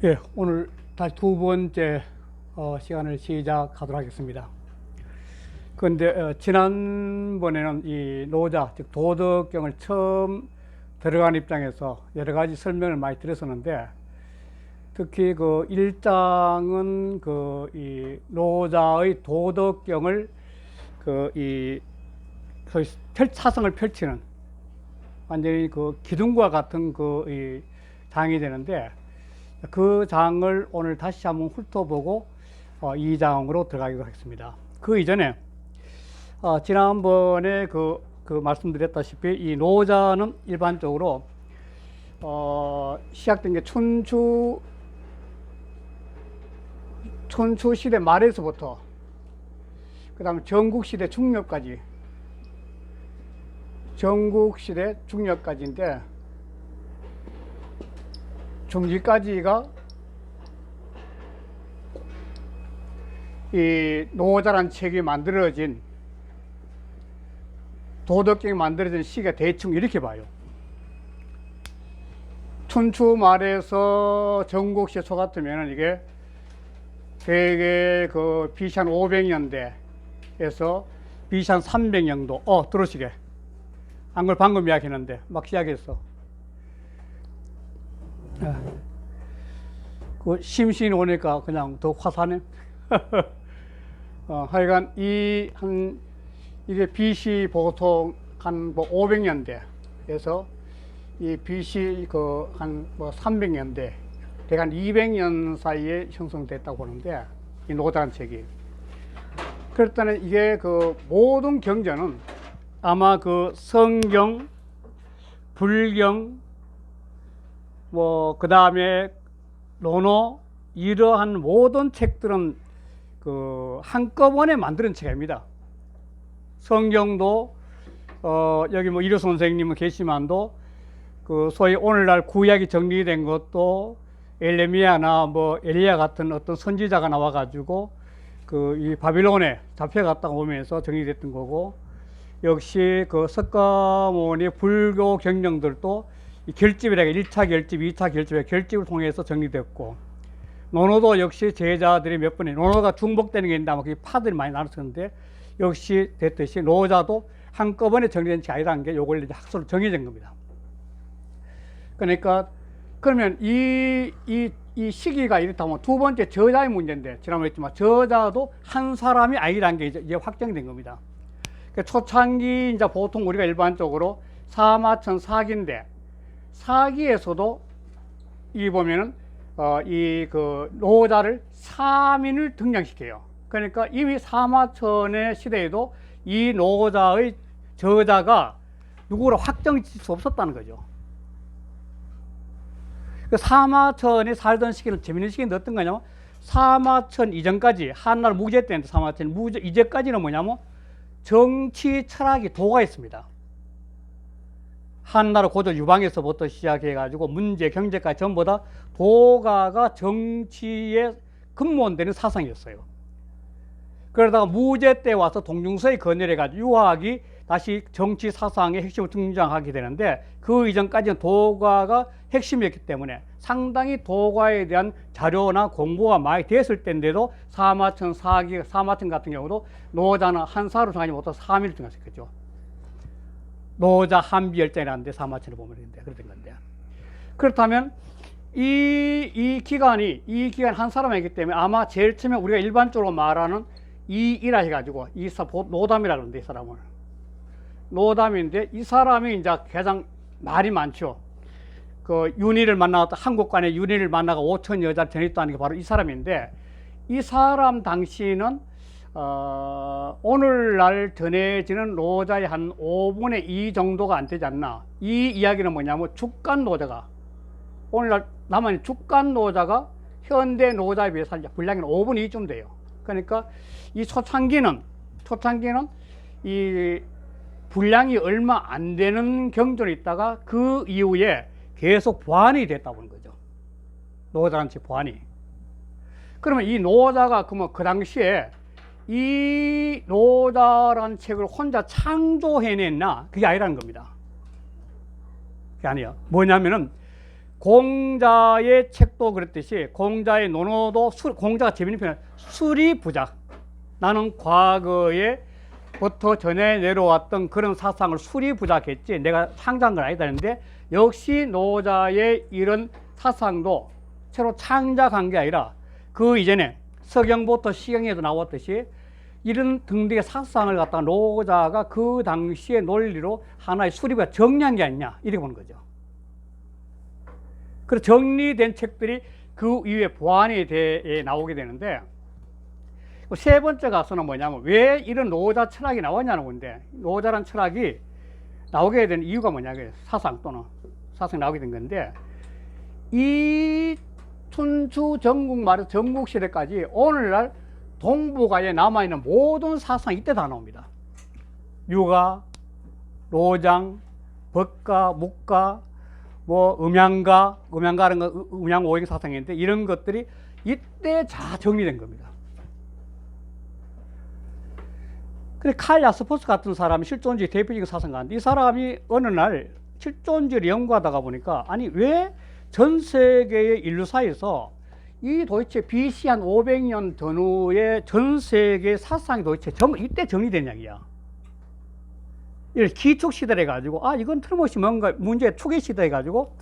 예, 오늘 다시 두 번째 시간을 시작하도록 하겠습니다. 그런데 지난번에는 이 노자, 즉 도덕경을 처음 들어간 입장에서 여러 가지 설명을 많이 드렸었는데, 특히 그 1장은 그 이 노자의 도덕경을 소위 사성을 펼치는 완전히 그 기둥과 같은 그 이 장이 되는데, 그 장을 오늘 다시 한번 훑어보고 이 장으로 들어가기로 하겠습니다. 그 이전에 지난번에 그 말씀드렸다시피 이 노자는 일반적으로 시작된 게 춘추 시대 말에서부터 그 다음에 전국시대 중엽까지인데, 중기까지가 이 노자란 책이 만들어진, 도덕경이 만들어진 시기가 대충 이렇게 봐요. 춘추 말에서 전국시에 초 같으면 이게 대개 그 BC 한 500년대에서 BC 한 300년도 들으시게 안 걸 방금 이야기했는데 막 시작했어. 그 심신이 오니까 그냥 더 화사네. 하여간 이게 BC 보통 한 뭐 500년대에서 이 BC 그 한 뭐 300년대, 대략 한 200년 사이에 형성됐다고 보는데, 이 노자란 책이. 그렇다면 이게 그 모든 경전은 아마 그 성경, 불경, 그 다음에 논어, 이러한 모든 책들은 그 한꺼번에 만드는 책입니다. 성경도 여기 뭐 이류 선생님은 계시만도 그 소위 오늘날 구약이 정리된 것도 엘레미야나 뭐 엘리야 같은 어떤 선지자가 나와가지고 그 이 바빌론에 잡혀갔다가 오면서 정리됐던 거고, 역시 그 석가모니 불교 경전들도 이 결집이라고 1차 결집, 2차 결집의 결집을 통해서 정리됐고, 논어도 역시 제자들이 몇 번에, 논어가 중복되는 게 있는데 아마 그게 파들이 많이 나눴었는데, 역시 됐듯이 노자도 한꺼번에 정리된 게 아니라는 게 요걸 이제 학설로 정해진 겁니다. 그러니까 그러면 이 시기가 이렇다면 두 번째 저자의 문제인데, 지난번에 했지만 저자도 한 사람이 아니라는 게 이제 확정된 겁니다. 초창기 이제 보통 우리가 일반적으로 사마천 사기인데, 사기에서도 이 보면은 이 그 노자를 3인을 등장시켜요. 그러니까 이미 사마천의 시대에도 이 노자의 저자가 누구로 확정짓을 수 없었다는 거죠. 그 사마천이 살던 시기는 재밌는 시기는 어떤 거냐면, 사마천 이전까지 한나라 무제 때인데, 사마천 무제 이제까지는 뭐냐면 정치 철학이 도가 있습니다. 한나라 고조 유방에서부터 시작해가지고 문제, 경제까지 전부 다 도가가 정치에 근본되는 사상이었어요. 그러다가 무제 때 와서 동중서에 건열해가지고 유학이 다시 정치 사상의 핵심으로 등장하게 되는데, 그 이전까지는 도가가 핵심이었기 때문에 상당히 도가에 대한 자료나 공부가 많이 됐을 때인데도 사마천 같은 경우도 노자는 한사로 정하지 못해서 3일을 등장시켰죠. 노자 한비열전이라는데 사마천을 보면 그랬던 건데, 그렇다면 이 기간이 한 사람이기 때문에 아마 제일 처음에 우리가 일반적으로 말하는 이이라 해가지고 노담이라 그러는데, 이 사람을 노담인데, 이 사람이 이제 가장 말이 많죠. 그 윤희를 만나갔다, 한국관에 윤희를 만나가 5천 여자를 전했다는 게 바로 이 사람인데, 이 사람 당시는 오늘날 전해지는 노자의 한 5분의 2 정도가 안 되지 않나. 이 이야기는 뭐냐면, 주간 노자가, 오늘날 남한의 주간 노자가 현대 노자에 비해서 분량이 5분의 2쯤 돼요. 그러니까 이 초창기는 이 분량이 얼마 안 되는 경전이 있다가 그 이후에 계속 보완이 됐다 보는 거죠. 노자라는 책 보완이. 그러면 이 노자가 그러면 그 당시에 이 노자라는 책을 혼자 창조해냈나? 그게 아니라는 겁니다. 그게 아니에요. 뭐냐면은 공자의 책도 그랬듯이 공자의 논어도 공자가 재밌는 표현, 수리부자. 나는 과거에부터 전해 내려왔던 그런 사상을 수리부자겠지. 내가 창작한 건 아니다 했는데 역시 노자의 이런 사상도 새로 창작한 게 아니라 그 이전에 서경부터 시경에도 나왔듯이 이런 등등의 사상을 갖다가 노자가 그 당시의 논리로 하나의 수립과 정리한 게 아니냐 이렇게 보는 거죠. 그래서 정리된 책들이 그 이후에 보완이 돼 나오게 되는데 세 번째 가서는 뭐냐면 왜 이런 노자 철학이 나왔냐는 건데 노자란 철학이 나오게 된 이유가 뭐냐면 사상 또는 사상이 나오게 된 건데 이 춘추 전국 말에서 전국시대까지 오늘날 동북아에 남아있는 모든 사상이 이때 다 나옵니다. 유가, 로장, 법가, 묵가, 뭐 음양가라는 거 음양 오행 사상인데 이런 것들이 이때 다 정리된 겁니다. 근데 칼 야스퍼스 같은 사람이 실존주의 대표적인 사상가인데 이 사람이 어느 날 실존주의를 연구하다가 보니까 아니 왜 전 세계의 인류사에서 이 도대체 BC 한 500년 전후의 전 세계 사상이 도대체 이때 정리된 이야기야. 이걸 기축시대를 해가지고 이건 틀림없이 뭔가 문제의 초기시대 해가지고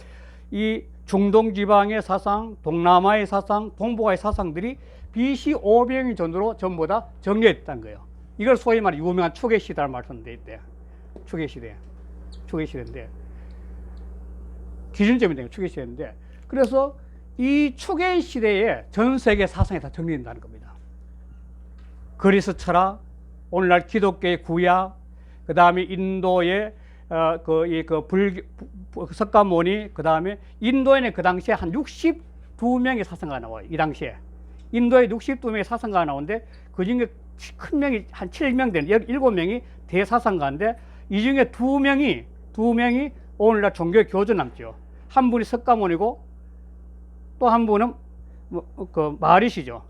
이 중동 지방의 사상, 동남아의 사상, 동북아의 사상들이 BC 500년 전으로 전부 다 정리했다는 거예요. 이걸 소위 말하는 유명한 초계시대라는 말씀인데 이때 초계시대인데 기준점이 되는 초계시대인데 그래서 이 초계시대에 전 세계 사상이 다 정리된다는 겁니다. 그리스 철학, 오늘날 기독교의 구약, 그 다음에 인도의 석가모니, 그 다음에 인도에는 그 당시에 한 62명의 사상가가 나와요. 이 당시에 인도에 62명의 사상가가 나오는데 그 중에 큰 명이 한 7명 되는 7명이 대사상가인데 이 중에 두 명이 오늘날 종교의 교주 남죠. 한 분이 석가모니고 또 한 분은 마리시죠.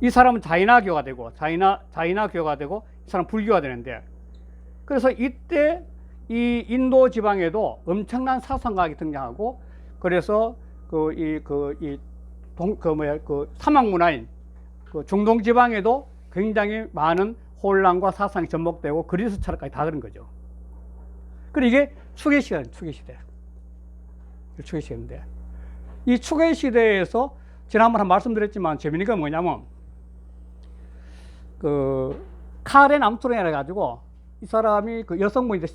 이 사람은 자이나교가 되고 자이나교가 되고 이 사람 불교가 되는데 그래서 이때 이 인도 지방에도 엄청난 사상가가 등장하고 그래서 사막 문화인 중동 지방에도 굉장히 많은 혼란과 사상이 접목되고 그리스 철학까지 다 그런 거죠. 그리고 이게 초계시대인데 이 초계시대에서 지난번에 말씀드렸지만 재미있는 건 뭐냐면 카렌 암스트롱이라 해가지고 이 사람이 여성분인데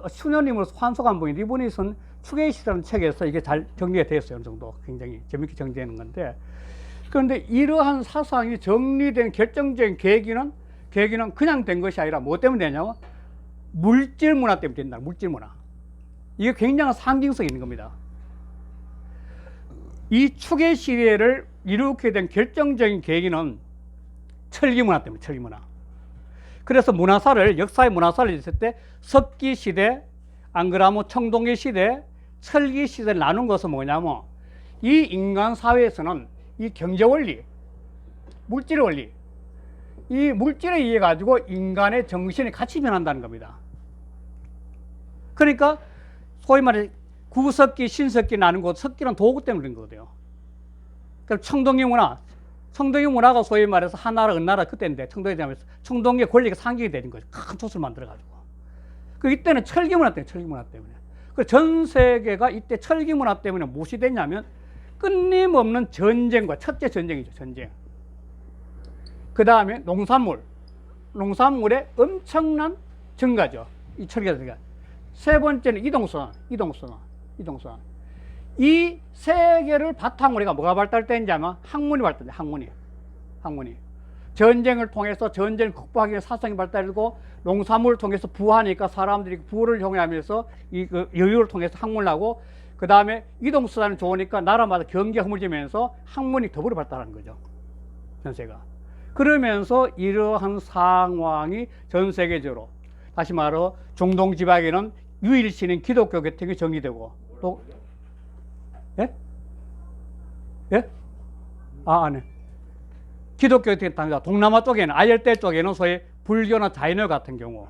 수녀님으로 환속한 분인데 이분이 쓴 초계시대라는 책에서 이게 잘 정리가 되었어요. 어느 정도 굉장히 재밌게 정리되는 건데 그런데 이러한 사상이 정리된 결정적인 계기는 그냥 된 것이 아니라 뭐 때문에 되냐면 물질 문화 때문에 된다. 물질 문화. 이게 굉장한 상징성이 있는 겁니다. 이 초계 시대를 일으키게 된 결정적인 계기는 철기 문화 때문에 철기 문화. 그래서 역사의 문화사를 있을 때 석기 시대, 안 그러면 청동기 시대, 철기 시대를 나눈 것은 뭐냐면 이 인간 사회에서는 이 경제 원리, 물질 원리, 이 물질에 의해 가지고 인간의 정신이 같이 변한다는 겁니다. 그러니까 소위 말해 구석기, 신석기 나눈 것, 석기는 도구 때문에 그런 거거든요. 그러니까 청동기 문화가 소위 말해서 한나라, 은나라 그때인데 청동기 되면서 청동기의 권리가 상징이 되는 거죠. 큰 돛을 만들어가지고. 이때는 철기 문화 때문에. 전 세계가 이때 철기 문화 때문에 무엇이 됐냐면 끊임없는 전쟁과 첫째 전쟁이죠. 전쟁. 그 다음에 농산물의 엄청난 증가죠. 이 철기가 증가. 세 번째는 이동선. 이 세 개를 바탕으로 해가 뭐가 발달된지 하면 학문이 발달돼. 학문이. 전쟁을 통해서 전쟁을 극복하기 위해 사상이 발달되고 농산물을 통해서 부하니까 사람들이 부를 이용하면서 여유를 통해서 학문을 하고 그 다음에 이동수단이 좋으니까 나라마다 경기가 흐물지면서 학문이 더불어 발달하는 거죠. 전세가. 그러면서 이러한 상황이 전 세계적으로 다시 말해 중동 지방에는 유일신인 기독교 계통이 정리되고 또 네. 기독교 계통이 동남아 쪽에는 아열대 쪽에는 소위 불교나 자인회 같은 경우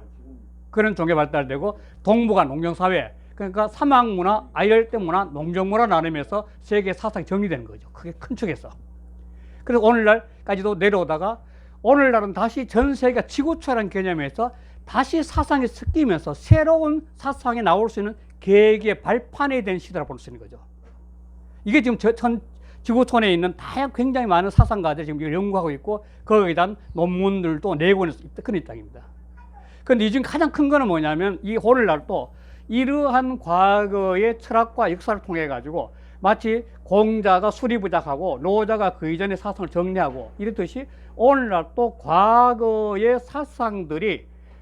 그런 종교 발달되고 동북아 농경사회 그러니까 사막문화, 아열대 문화, 농경문화 나누면서 세계 사상이 정리되는 거죠. 그게 큰 축에서. 그래서 오늘날까지도 내려오다가 오늘날은 다시 전 세계가 지구촌이라는 개념에서 다시 사상이 섞이면서 새로운 사상이 나올 수 있는 계기의 발판이 된 시대라고 볼 수 있는 거죠. 이게 지금 지구촌에 있는 다양한 굉장히 많은 사상가들이 지금 이걸 연구하고 있고 거기에 대한 논문들도 내고 있는 그런 입장입니다. 그런데 이 중 가장 큰 거는 뭐냐면 이 오늘날 또 이러한 과거의 철학과 역사를 통해 가지고 마치 공자가 수리부작하고 노자가 그 이전의 사상을 정리하고 이렇듯이 오늘날 또 과거의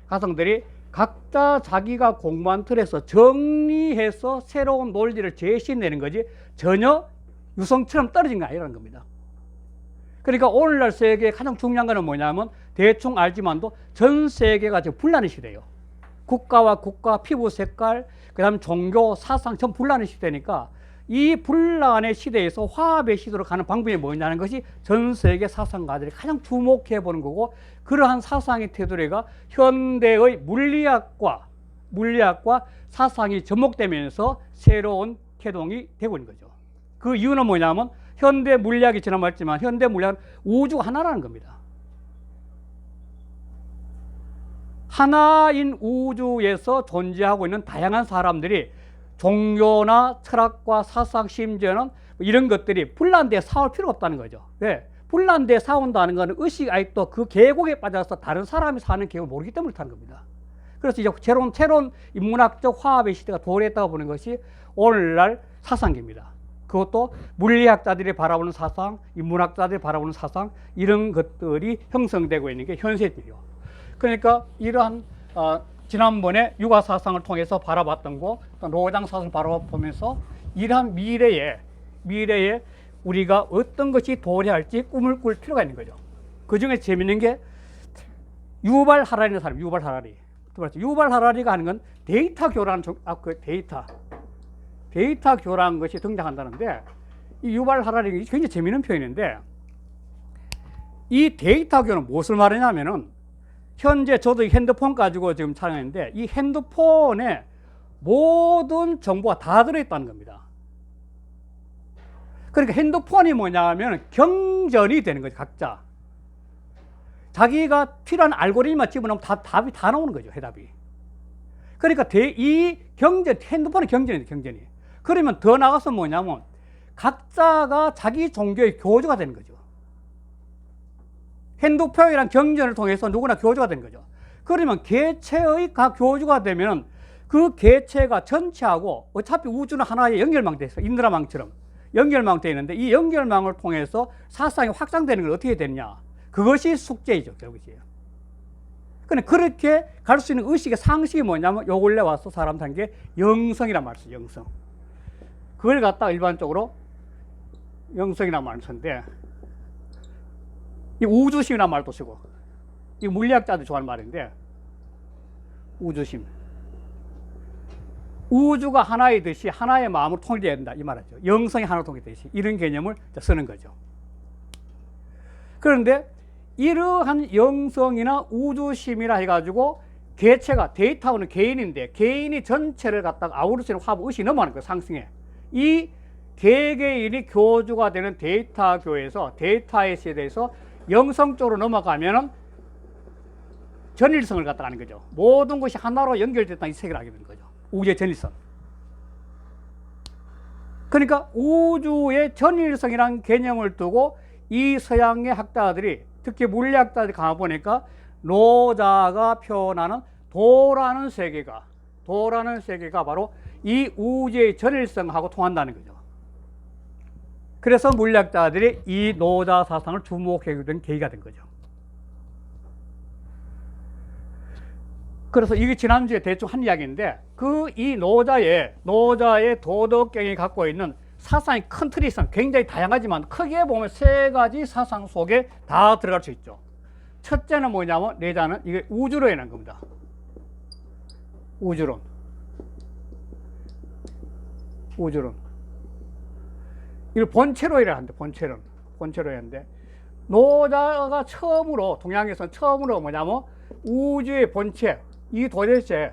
가상들이 각자 자기가 공부한 틀에서 정리해서 새로운 논리를 제시내는 거지 전혀 유성처럼 떨어진 게 아니라는 겁니다. 그러니까 오늘날 세계의 가장 중요한 거는 뭐냐면 대충 알지만도 전 세계가 지금 분란의 시대예요. 국가와 국가, 피부 색깔, 그 다음에 종교, 사상 전 분란의 시대니까 이 분란의 시대에서 화합의 시대로 가는 방법이 뭐냐는 것이 전 세계 사상가들이 가장 주목해 보는 거고 그러한 사상의 테두리가 현대의 물리학과 사상이 접목되면서 새로운 개동이 되고 있는 거죠. 그 이유는 뭐냐면 현대 물리학이 지나갔지만 현대 물리학은 우주가 하나라는 겁니다. 하나인 우주에서 존재하고 있는 다양한 사람들이 종교나 철학과 사상 심지어는 이런 것들이 분란되어 싸울 필요가 없다는 거죠. 왜? 분란되어 싸운다는 것은 의식 아직도 그 계곡에 빠져서 다른 사람이 사는 계곡을 모르기 때문에 그렇다는 겁니다. 그래서 이제 새로운 인문학적 화합의 시대가 도래했다고 보는 것이 오늘날 사상입니다. 그것도 물리학자들이 바라보는 사상, 인문학자들이 바라보는 사상 이런 것들이 형성되고 있는 게 현실이에요. 그러니까 이러한 지난번에 육아 사상을 통해서 바라봤던 거, 노장 사상을 바라보면서 이러한 미래에 우리가 어떤 것이 도래할지 꿈을 꿀 필요가 있는 거죠. 그 중에 재밌는 게 유발 하라리라는 사람, 유발 하라리가 하는 건 데이터 교라는 데이터 교라는 것이 등장한다는데 이 유발 하라리가 굉장히 재밌는 표현인데 이 데이터 교는 무엇을 말하냐면은 현재 저도 핸드폰 가지고 지금 촬영했는데 이 핸드폰에 모든 정보가 다 들어있다는 겁니다. 그러니까 핸드폰이 뭐냐면 경전이 되는 거죠. 각자 자기가 필요한 알고리즘만 집어넣으면 답이 다 나오는 거죠. 해답이. 그러니까 이 핸드폰의 경전이 그러면 더 나가서 뭐냐면 각자가 자기 종교의 교주가 되는 거죠. 핸드폰이란 경전을 통해서 누구나 교주가 되는 거죠. 그러면 개체의 각 교주가 되면 그 개체가 전체하고 어차피 우주는 하나의 연결망 돼 있어. 인드라망처럼 연결망 돼 있는데 이 연결망을 통해서 사상이 확장되는 건 어떻게 되느냐. 그것이 숙제이죠. 결국이에요. 근데 그렇게 갈 수 있는 의식의 상식이 뭐냐면 요 근래 와서 사람들한 게 영성이란 말을 써요. 영성. 그걸 갖다가 일반적으로 영성이란 말을 쓰는데 이 우주심이라는 말도 쓰고 이 물리학자들이 좋아하는 말인데 우주심 우주가 하나이듯이 하나의 마음으로 통일되어야 된다 이 말이죠. 영성이 하나로 통일되듯이 이런 개념을 쓰는 거죠. 그런데 이러한 영성이나 우주심이라 해가지고 개체가 데이터는 개인인데 개인이 전체를 갖다가 아우를 수 있는 화합 의식이 넘어가는 거예요. 상승에 이 개개인이 교주가 되는 데이터 교에서 데이터에 대해서 영성 쪽으로 넘어가면은 전일성을 갖다 가는 거죠. 모든 것이 하나로 연결됐다는 이 세계를 알게 되는 거죠. 우주의 전일성. 그러니까 우주의 전일성이라는 개념을 두고 이 서양의 학자들이 특히 물리학자들이 가보니까 노자가 표현하는 도라는 세계가 바로 이 우주의 전일성하고 통한다는 거죠. 그래서 물리학자들이 이 노자 사상을 주목하게 된 계기가 된 거죠. 그래서 이게 지난주에 대충 한 이야기인데 이 노자의 도덕경이 갖고 있는 사상의 큰 틀이 있어요. 굉장히 다양하지만 크게 보면 세 가지 사상 속에 다 들어갈 수 있죠. 첫째는 뭐냐면 내자는 이게 우주론이라는 겁니다. 우주론. 이걸 본체론이라 하는데 본체론이 하는데 노자가 처음으로 동양에서 처음으로 뭐냐면 우주의 본체 이 도대체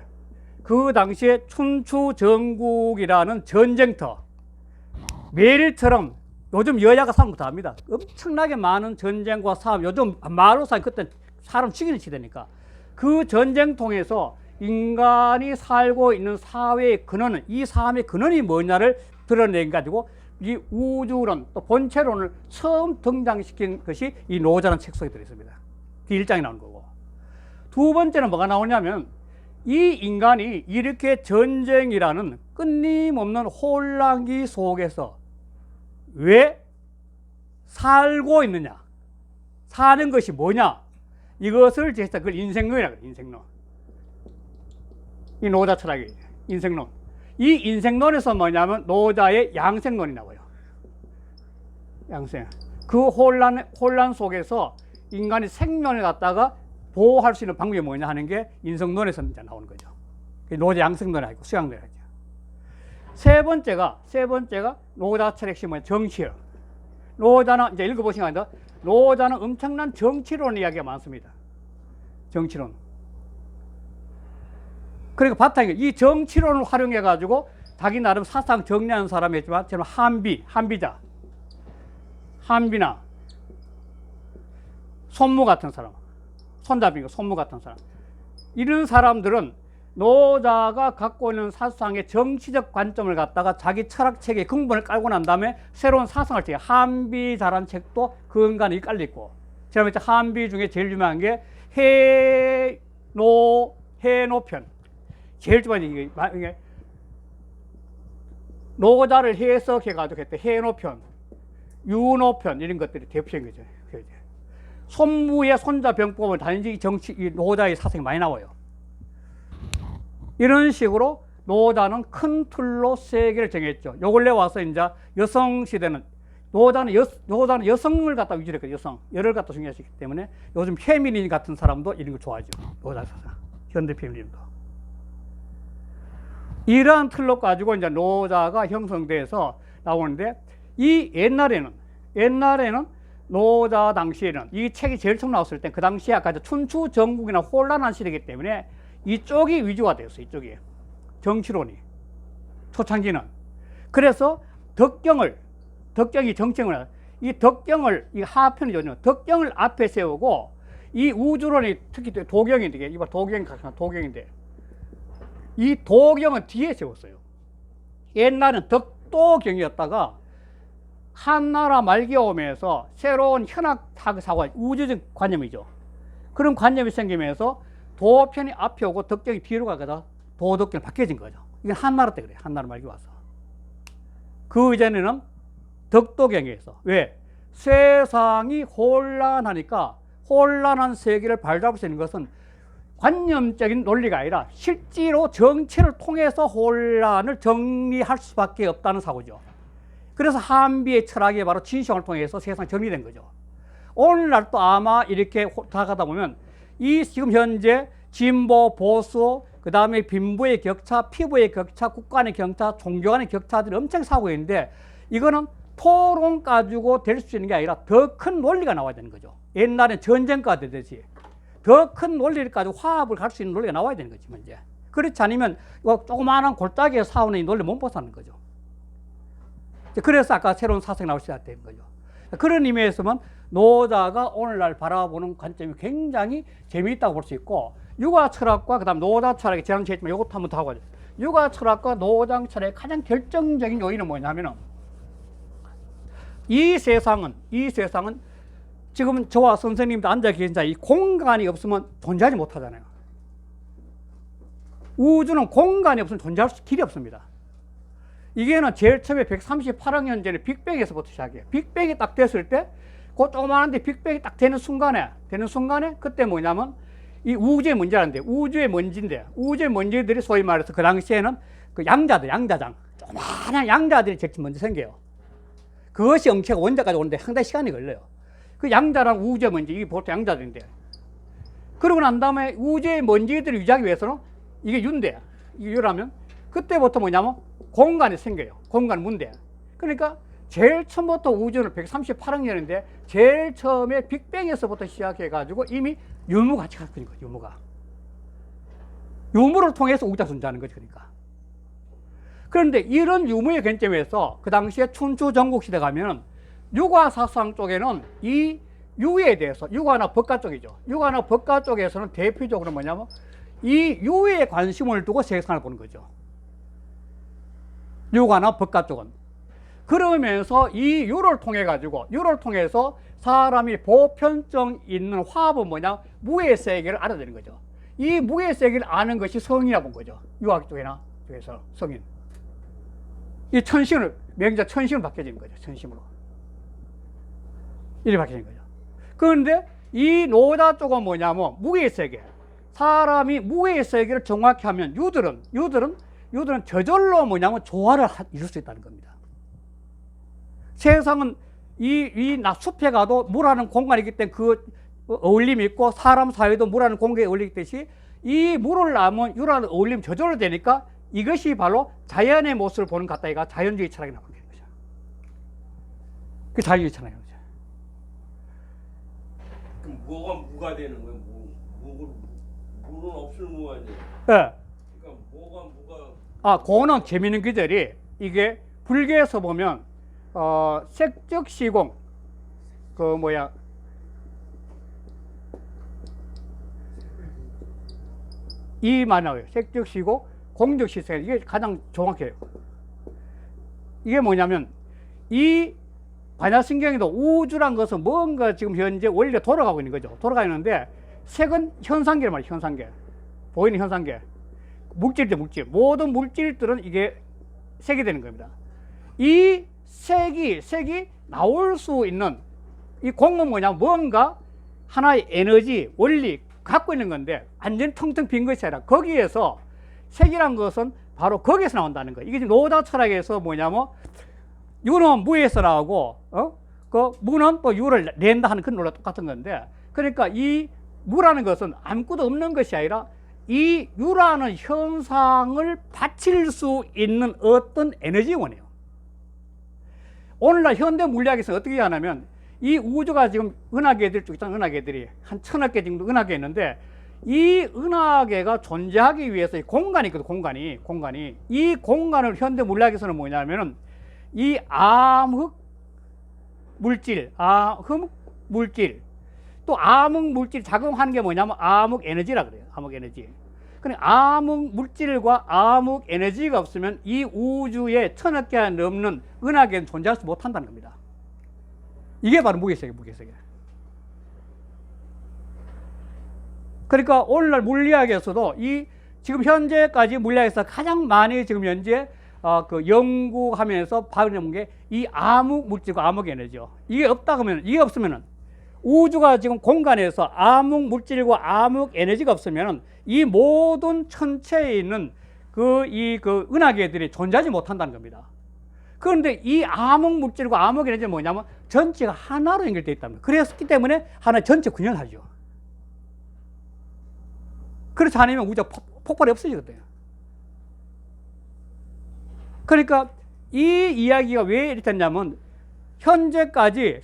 그 당시에 춘추전국이라는 전쟁터, 매일처럼 요즘 여야가 싸움 다 합니다. 엄청나게 많은 전쟁과 싸움, 요즘 마루싸움, 그때 사람 죽이는 시대니까 그 전쟁통에서 인간이 살고 있는 사회의 근원은, 이 삶의 근원이 뭐냐를 드러내 가지고 이 우주론 또 본체론을 처음 등장시킨 것이 이 노자라는 책 속에 들어있습니다. 그 1장이 나오는 거고, 두 번째는 뭐가 나오냐면 이 인간이 이렇게 전쟁이라는 끊임없는 혼란기 속에서 왜 살고 있느냐, 사는 것이 뭐냐, 이것을 제시한 그걸 인생론이라고 해요. 인생론. 이 노자 철학이 인생론. 이 인생론에서 뭐냐면 노자의 양생론이 나와요. 양생. 그 혼란 속에서 인간이 생명을 갖다가 보호할 수 있는 방법이 뭐냐 하는 게 인생론에서 이제 나오는 거죠. 노자 양생론이 아니고 수양론이 아니죠. 세 번째가 노자 철학의 뭐냐, 정치요. 노자는 이제 읽어보시면 안 노자는 엄청난 정치론 이야기가 많습니다. 정치론. 그러니까 바탕에 이 정치론을 활용해 가지고 자기 나름 사상 정리하는 사람이 있지만, 저는 한비나 손무 같은 사람, 손잡이고 손무 같은 사람, 이런 사람들은 노자가 갖고 있는 사상의 정치적 관점을 갖다가 자기 철학책에 근본을 깔고 난 다음에 새로운 사상을 제 한비자라는 책도 그 근간에 깔려 있고, 제가 한비 중에 제일 유명한 게 해노편. 제일 중요한 이게 노자를 해석해 가지고 했대. 해노편, 유노편, 이런 것들이 대표적인 거죠. 손무의 손자병법은 단지 이 노자의 사상이 많이 나와요. 이런 식으로 노자는 큰 틀로 세계를 정했죠. 요 근래 와서 이제 여성 시대는 노자는 여성을 갖다 위주로 했거든요. 여성, 여를 갖다 중요시했기 때문에 요즘 페미닌 같은 사람도 이런 걸 좋아하죠. 노자 사상, 현대 페미닌도. 이러한 틀로 가지고 이제 노자가 형성돼서 나오는데, 이 옛날에는 노자 당시에는 이 책이 제일 처음 나왔을 때 그 당시에 아까 춘추 전국이나 혼란한 시대이기 때문에 이쪽이 위주가 되었어요. 이쪽이 정치론이 초창기는. 그래서 덕경이 정치론을, 이 덕경을, 이 하편이죠. 덕경을 앞에 세우고 이 우주론이 특히 도경인데, 이거 도경인데 이 도경은 뒤에 세웠어요. 옛날은 덕도경이었다가 한나라 말기에 오면서 새로운 현학사고, 우주적 관념이죠. 그런 관념이 생기면서 도편이 앞에 오고 덕경이 뒤로 가거든 도덕경이 바뀌어진 거죠. 이건 한나라 때 그래요. 한나라 말기 와서. 그 이전에는 덕도경에서, 왜? 세상이 혼란하니까 혼란한 세계를 바로잡을 수 있는 것은 관념적인 논리가 아니라 실제로 정치를 통해서 혼란을 정리할 수밖에 없다는 사고죠. 그래서 한비의 철학이 바로 진시황을 통해서 세상이 정리된 거죠. 오늘날도 아마 이렇게 다가가다 보면 이 지금 현재 진보, 보수, 그 다음에 빈부의 격차, 피부의 격차, 국가 간의 격차, 종교 간의 격차들이 엄청 사고 있는데, 이거는 토론 가지고 될 수 있는 게 아니라 더 큰 논리가 나와야 되는 거죠. 옛날에 전쟁가 되듯이 더 큰 논리를 가지고 화합을 할 수 있는 논리가 나와야 되는 거지, 이제. 그렇지 않으면 조그마한 골짜기에 싸우는 이 논리 못 벗어나는 거죠. 그래서 아까 새로운 사상이 나올 수 있다 된 거죠. 그런 의미에서는 노자가 오늘날 바라보는 관점이 굉장히 재미있다고 볼 수 있고, 육아 철학과 그다음 노자 철학의 제한체 있지만 이것도 한번 더 하고, 육아 철학과 노자 철학의 가장 결정적인 요인은 뭐냐면은, 이 세상은 지금 저와 선생님도 앉아 계신 자, 이 공간이 없으면 존재하지 못하잖아요. 우주는 공간이 없으면 존재할 길이 없습니다. 이게는 제일 처음에 138억 년 전에 빅뱅에서부터 시작해요. 빅뱅이 딱 됐을 때, 그 조그마한데 빅뱅이 딱 되는 순간에 그때 뭐냐면 이 우주의 먼지라는데, 우주의 먼지들이 소위 말해서 그 당시에는 그 양자장, 조그마한 양자들이 제일 먼저 생겨요. 그것이 엄체가 원자까지 오는데 상당히 시간이 걸려요. 그 양자랑 우주의 먼지, 이게 보통 양자들인데, 그러고 난 다음에 우주의 먼지들을 유지하기 위해서는 이게 윤대야. 이게 유라면 그때부터 뭐냐면 공간이 생겨요. 공간 문대. 그러니까 제일 처음부터 우주는 138억 년인데 제일 처음에 빅뱅에서부터 시작해 가지고 이미 유무가 같이 갔거든요. 유무를 통해서 우주가 존재하는 거죠. 그러니까. 그런데 이런 유무의 관점에서 그 당시에 춘추 전국시대 가면 유가 사상 쪽에는 이 유에 대해서, 유가나 법가 쪽이죠. 유가나 법가 쪽에서는 대표적으로 뭐냐면 이 유에 관심을 두고 세상을 보는 거죠. 유가나 법가 쪽은. 그러면서 이 유를 통해 가지고, 유를 통해서 사람이 보편성 있는 화합은 뭐냐? 무의 세계를 알아내는 거죠. 이 무의 세계를 아는 것이 성이라고 본 거죠. 유학 쪽에나 쪽에서 성인. 이 천심을, 명자 천심을 바뀌어지는 거죠. 천심으로. 이렇게 바뀌는 거죠. 그런데 이 노자 쪽은 뭐냐면 무의 세계. 사람이 무의 세계를 정확히 하면 유들은 저절로 뭐냐면 조화를 이룰 수 있다는 겁니다. 세상은 이 숲에 가도 물하는 공간이기 때문에 그 어울림이 있고 사람 사이도 물하는 공간에 어울리듯이 이 물을 나면 유라는 어울림 저절로 되니까 이것이 바로 자연의 모습을 보는 가까이가 자연주의 철학이 나오는 거죠. 그 자연주의 철학이에요. 그럼 뭐가 무가 되는 거예요? 무는 없을 무 아니에요? 네. 그러니까 뭐가 무가. 아, 그거는 재미있는 기절이 이게 불교에서 보면 색적시공 이 말이 나와요. 색적시고 공적시세. 이게 가장 정확해요. 이게 뭐냐면 이 반야신경에도 우주란 것은 뭔가 지금 현재 원리가 돌아가고 있는 거죠. 돌아가는데 색은 현상계를 말이에요. 현상계. 보이는 현상계. 물질이죠. 물질. 모든 물질들은 이게 색이 되는 겁니다. 이 색이 나올 수 있는 이 공은 뭐냐면 뭔가 하나의 에너지, 원리 갖고 있는 건데 완전 텅텅 빈 것이 아니라 거기에서 색이란 것은 바로 거기에서 나온다는 거예요. 이게 지금 노자 철학에서 뭐냐면 유는 무에서 나오고 그 무는 또 유를 낸다 하는 그런 논리와 똑같은 건데, 그러니까 이 무라는 것은 아무것도 없는 것이 아니라 이 유라는 현상을 바칠 수 있는 어떤 에너지원이에요. 오늘날 현대 물리학에서 어떻게 하냐면 이 우주가 지금 은하계들 쭉 있잖아요. 은하계들이 한 1000억 개 정도 은하계 있는데 이 은하계가 존재하기 위해서 공간이 있거든. 공간이 이 공간을 현대 물리학에서는 뭐냐면은 이 암흑 물질 또 암흑 물질 작용하는 게 뭐냐면 암흑 에너지라 그래요. 암흑 에너지. 근데 암흑 물질과 암흑 에너지가 없으면 이 우주에 1000억 개 넘는 은하계는 존재할 수 못한다는 겁니다. 이게 바로 무게세계. 그러니까 오늘날 물리학에서도 이 지금 현재까지 물리학에서 가장 많이 지금 현재 그 연구하면서 발견한 게 이 암흑 물질과 암흑 에너지요. 이게 없으면은 우주가 지금 공간에서 암흑 물질과 암흑 에너지가 없으면은 이 모든 천체에 있는 그 은하계들이 존재하지 못한다는 겁니다. 그런데 이 암흑 물질과 암흑 에너지는 뭐냐면 전체가 하나로 연결되어 있답니다. 그랬기 때문에 하나 전체 균형을 하죠. 그렇지 않으면 우주가 폭발이 없어지거든요. 그러니까 이 이야기가 왜 이렇게 됐냐면 현재까지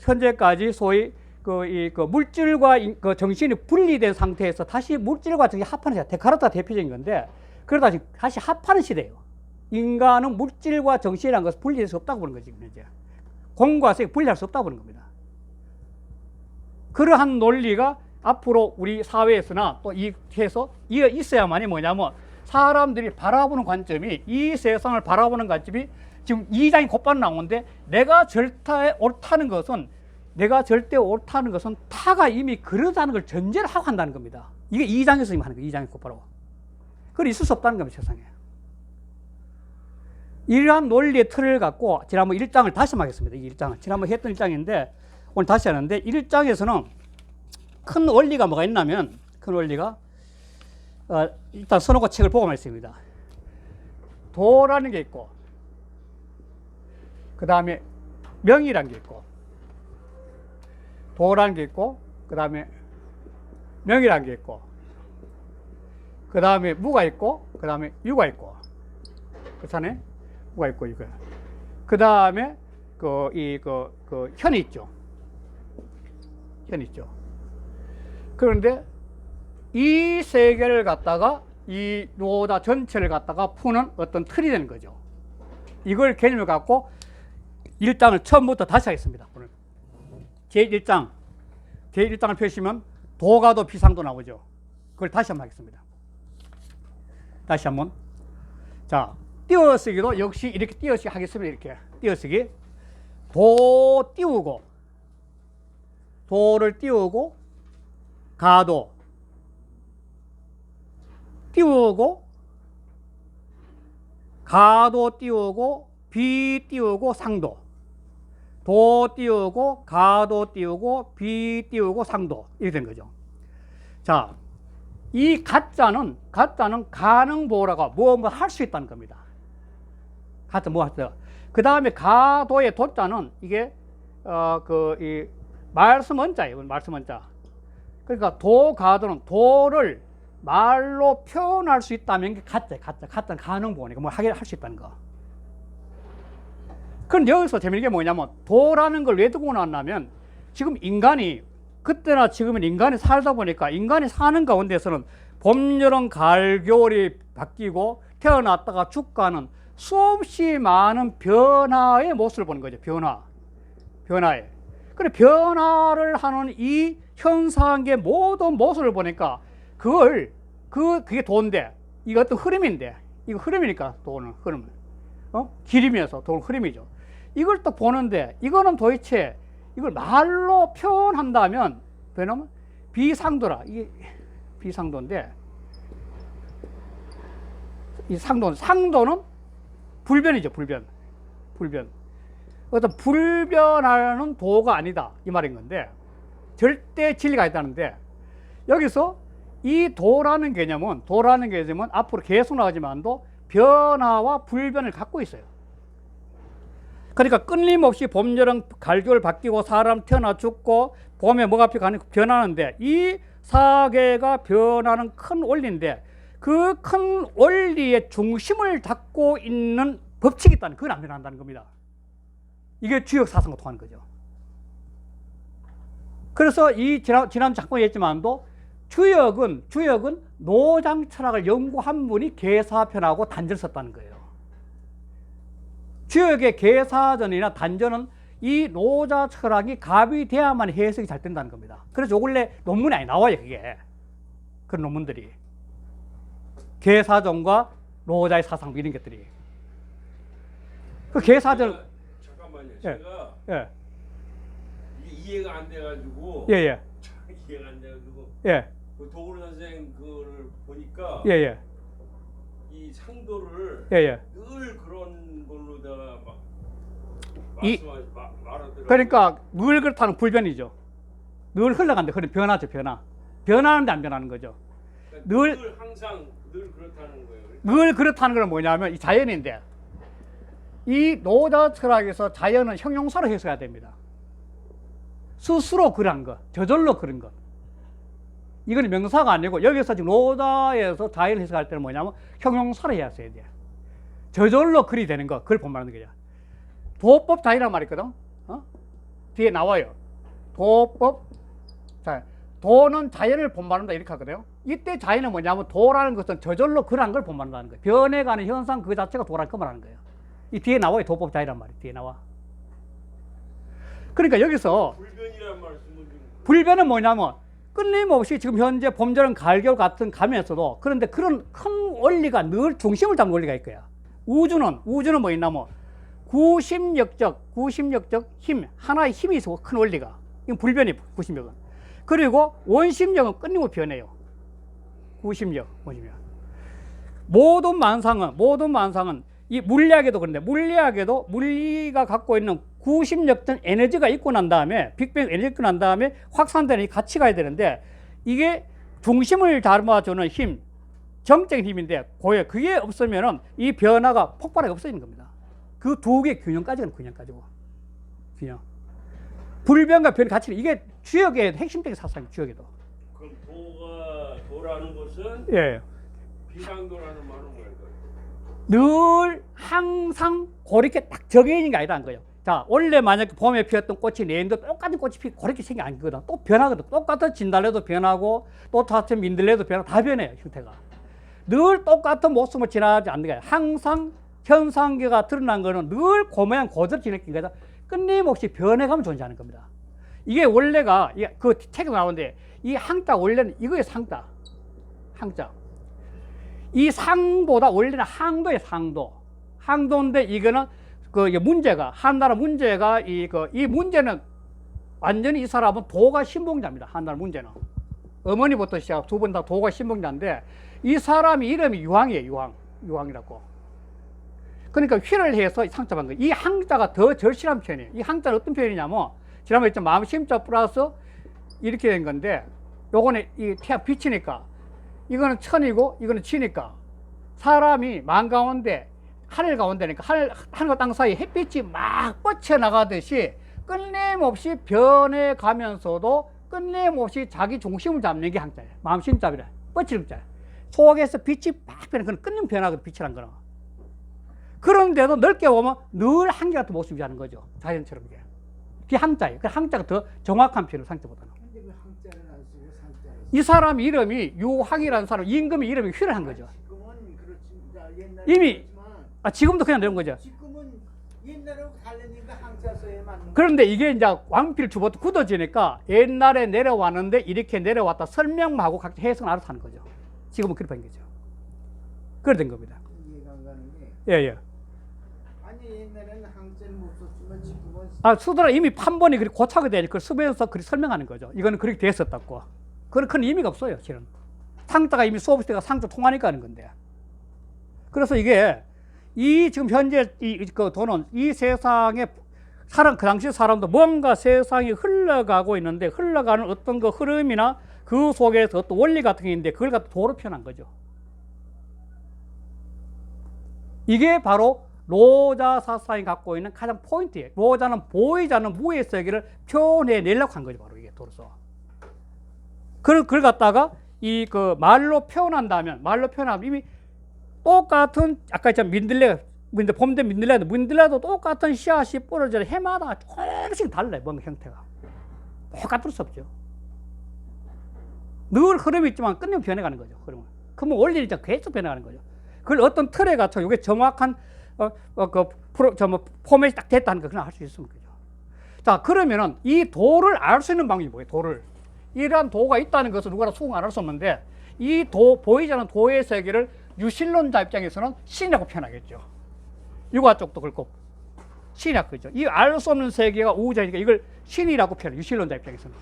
소위 그 물질과 그 정신이 분리된 상태에서 다시 물질과 정신이 합하는 시대, 데카르트가 대표적인 건데 그러다 다시 합하는 시대예요. 인간은 물질과 정신이라는 것을 분리할 수 없다고 보는 거지. 이제 공과 색이 분리할 수 없다고 보는 겁니다. 그러한 논리가 앞으로 우리 사회에서나 또 해서 있어야만이 뭐냐면 사람들이 바라보는 관점이, 이 세상을 바라보는 관점이 지금 2장이 곧바로 나오는데 내가 절대 옳다는 것은 타가 이미 그러다는 걸 전제를 하고 한다는 겁니다. 이게 2장에서 하는 거예요. 2장이 곧바로. 그걸 있을 수 없다는 겁니다. 세상에. 이러한 논리의 틀을 갖고 지난번 1장을 다시 하겠습니다. 이 1장을. 지난번 했던 1장인데 오늘 다시 하는데 1장에서는 큰 원리가 뭐가 있냐면 큰 원리가 일단 선호가 책을 보고 말씀입니다. 도라는 게 있고 그 다음에 명이라는 게 있고 도라는 게 있고 그 다음에 명이라는 게 있고 그 다음에 무가 있고 그 다음에 유가 있고 그렇잖아요. 무가 있고 이거 그 다음에 현이 있죠. 현이 있죠. 그런데 이 세 개를 갖다가 이 노자 전체를 갖다가 푸는 어떤 틀이 되는 거죠. 이걸 개념을 갖고 1장을 처음부터 다시 하겠습니다. 오늘 제1장 제1장을 펴시면 도가도 비상도 나오죠. 그걸 다시 한번 하겠습니다. 다시 한번. 자, 띄어쓰기도 역시 이렇게 띄어쓰기 하겠습니다. 이렇게 띄어쓰기. 도 띄우고, 도를 띄우고, 가도 띄우고, 가도 띄우고, 비 띄우고, 상도. 도 띄우고, 가도 띄우고, 비 띄우고, 상도. 이렇게 된 거죠. 자, 이 가짜는 가능보라가 뭐 할 수 있다는 겁니다. 가짜 뭐 할 수 있다. 그 다음에 가도의 도자는 이게 이 말씀 원자예요. 말씀 원자. 그러니까 도가도는 도를 말로 표현할 수 있다면 이게 가짜예요. 가짜는 가능보니까 뭐 하게 할 수 있다는 거. 그런데 여기서 재미있는 게 뭐냐면 도라는 걸 왜 두고 나왔냐면 지금 인간이 그때나 지금은 인간이 살다 보니까 인간이 사는 가운데서는 봄, 여름, 가을, 겨울이 바뀌고 태어났다가 죽가는 수없이 많은 변화의 모습을 보는 거죠. 변화에. 그래 변화를 하는 이 현상의 모든 모습을 보니까 그게 도인데 이거 어떤 흐름인데 이거 흐름이니까 도는 흐름. 길이면서 도는 흐름이죠. 이걸 또 보는데 이거는 도대체 이걸 말로 표현한다면 왜냐면 비상도라. 이게 비상도인데 이 상도는 불변이죠. 불변. 어떤 불변하는 도가 아니다 이 말인 건데 절대 진리가 있다는데 여기서 이 도라는 개념은 앞으로 계속 나오지만도 변화와 불변을 갖고 있어요. 그러니까 끊임없이 봄, 여름, 가을, 겨울 바뀌고 사람 태어나 죽고 봄에 뭐가 변하는데 이 사계가 변하는 큰 원리인데 그 큰 원리의 중심을 잡고 있는 법칙이 있다는 그건 안 변한다는 겁니다. 이게 주역 사상과 통하는 거죠. 그래서 이 지난 작품에 했지만도 주역은 노장 철학을 연구한 분이 계사편하고 단전을 썼다는 거예요. 주역의 계사전이나 단전은 이 노자 철학이 갑이 돼야만 해석이 잘 된다는 겁니다. 그래서 요 근래 논문이 많이 나와요. 그게 그런 논문들이 계사전과 노자의 사상 이런 것들이 그 계사전 잠깐만요. 예. 제가 예. 이해가 안 돼가지고 예. 이해가 안 돼가지고 예. 그 도구로 선생 그거를 보니까 예. 이 상도를 예. 늘 그런 걸로다가 막 말하더라고요. 그러니까 늘 그렇다는 불변이죠. 늘 흘러간다. 그런 변화죠. 변하는데 안 변하는 거죠. 그러니까 늘 항상 늘 그렇다는 거예요. 늘 그렇다는 건 뭐냐면 이 자연인데 이 노자 철학에서 자연은 형용사로 해석해야 됩니다. 스스로 그런 것, 저절로 그런 것. 이건 명사가 아니고 여기서 지금 노자에서 자연을 해석할 때는 뭐냐면 형용사로 해야 돼. 저절로 그리 되는 거, 그걸 본말하는 거죠. 도법 자연이란 말이 있거든. 뒤에 나와요. 도법 자연. 도는 자연을 본말한다 이렇게 하거든요. 이때 자연은 뭐냐면 도라는 것은 저절로 그런 걸 본말한다는 거예요. 변해가는 현상 그 자체가 도라는 걸 말하는 거예요. 이 뒤에 나와요. 도법 자연이란 말이 뒤에 나와. 그러니까 여기서 불변이란 말씀은 불변은 뭐냐면 끊임없이 지금 현재 봄, 여름, 가을, 겨울 같은 가면서도 그런데 그런 큰 원리가 늘 중심을 잡는 원리가 있을 거야. 우주는 뭐 있냐면 구심력적 힘, 하나의 힘이 있어. 큰 원리가. 이건 불변이 구심력은. 그리고 원심력은 끊임없이 변해요. 구심력, 원심력. 모든 만상은 이 물리학에도 그런데 물리학에도 물리가 갖고 있는 구심력적 에너지가 있고 난 다음에 빅뱅 에너지 있고 난 다음에 확산되는 이 같이 가야 되는데 이게 중심을 잡아주는 힘, 정적인 힘인데 그게 없으면은 이 변화가 폭발하게 없어지는 겁니다. 그 두 개의 균형까지는 균형. 불변과 변의 가치는 이게 주역의 핵심적인 사상이에요. 주역에도. 그럼 도라는 것은 비상도라는 말은 뭐예요? 늘 항상 그렇게 딱 정해져 있는 게 아니라는 거예요. 자, 원래 만약에 봄에 피었던 꽃이 내년도 똑같은 꽃이 피고 그렇게 생긴 게 아니거든. 또 변하거든. 똑같은 진달래도 변하고 또 같은 민들레도 변하고 다 변해요. 형태가. 늘 똑같은 모습을 지나지 않는 거예요. 항상 현상계가 드러난 거는 늘 그 모양 그대로 지내긴 거다. 끊임없이 변해가면 존재하는 겁니다. 이게 원래가 그 책에 나오는데 이 항자 원래는 이거의 상자. 항자. 이 상보다 원래는 항도의 상도. 항도인데 이거는 그 문제가 한나라 문제가 이 문제는 완전히 이 사람은 도가 신봉자입니다. 한나라 문제는 어머니부터 시작 두 분 다 도가 신봉자인데 이 사람이 이름이 유황이에요. 유황이라고. 그러니까 휘를 해서 상자한 거예요. 이 항자가 더 절실한 표현이에요. 이 항자는 어떤 표현이냐면 지난번에 했던 마음심자 플러스 이렇게 된 건데 요거는 이 태양 빛이니까 이거는 천이고 이거는 지니까 사람이 만 가운데 하늘 가운데니까 하늘과 땅 사이 햇빛이 막 뻗쳐나가듯이 끊임없이 변해가면서도 끊임없이 자기 중심을 잡는 게 항자예요. 마음심자이라 뻗치는 자예요. 속에서 빛이 막 변해. 그건 끊임 변화거든. 빛이란 거는. 그런데도 넓게 보면 늘 한계 같은 모습이 하는 거죠. 자연처럼 이게. 그게 항자예요. 그 항자가 더 정확한 표현을 상자보다는. 근데 왜 항자를 안 쓰고 상자를 이 사람 이름이 유황이라는 사람 임금의 이름이 휘를 한 거죠. 지금은 그렇지 옛날에 이미 그렇지만 지금도 그냥 내는 거죠. 지금은 옛날하고 다르니까 항자 써야 맞는 그런데 이게 이제 왕필 주부터 굳어지니까 옛날에 내려왔는데 이렇게 내려왔다 설명만 하고 각자 해석을 알아서 하는 거죠. 지금은 그렇게 된 거죠. 그래 된 겁니다. 이해가 안 가는 게 예. 아니 옛날에는 항자를 못 썼지만 지금은 수도라 이미 판본이 그렇게 고착이 되니까 그걸 쓰면서 그렇게 설명하는 거죠. 이거는 그렇게 됐었다고. 그건 큰 의미가 없어요, 실은. 상자가 이미 수업 때가 상자 통하니까 하는 건데. 그래서 이게 이 지금 현재 그 돈은 이 세상에 그 당시 사람도 뭔가 세상이 흘러가고 있는데 흘러가는 어떤 그 흐름이나 그 속에서 어떤 원리 같은 게 있는데 그걸 갖다 도로 표현한 거죠. 이게 바로 로자 사상이 갖고 있는 가장 포인트예요. 로자는 보이지 않는 무의 세계를 표현해내려고 한 거죠. 바로 이게 도로서. 그걸 갖다가 말로 표현한다면 이미 똑같은 아까 했잖아요. 민들레도 똑같은 씨앗이 뿌려져 해마다 조금씩 달라요. 뭔가 형태가. 똑같을 수 없죠. 늘 흐름이 있지만 끊임없이 변해가는 거죠. 흐름은. 그러면 원리는 계속 변해가는 거죠. 그걸 어떤 틀에 갖춰 이게 정확한 포맷이 딱 됐다는 걸 그냥 할 수 있으면 그죠. 자, 그러면은 이 도를 알 수 있는 방법이 뭐예요? 도를. 이러한 도가 있다는 것을 누구나 수긍 안 할 수 없는데 이 보이지 않는 도의 세계를 유실론자 입장에서는 신이라고 표현하겠죠. 유가 쪽도 그렇고 신이라고 그러죠. 이 알 수 없는 세계가 우주니까 이걸 신이라고 표현해요. 유실론자 입장에서는.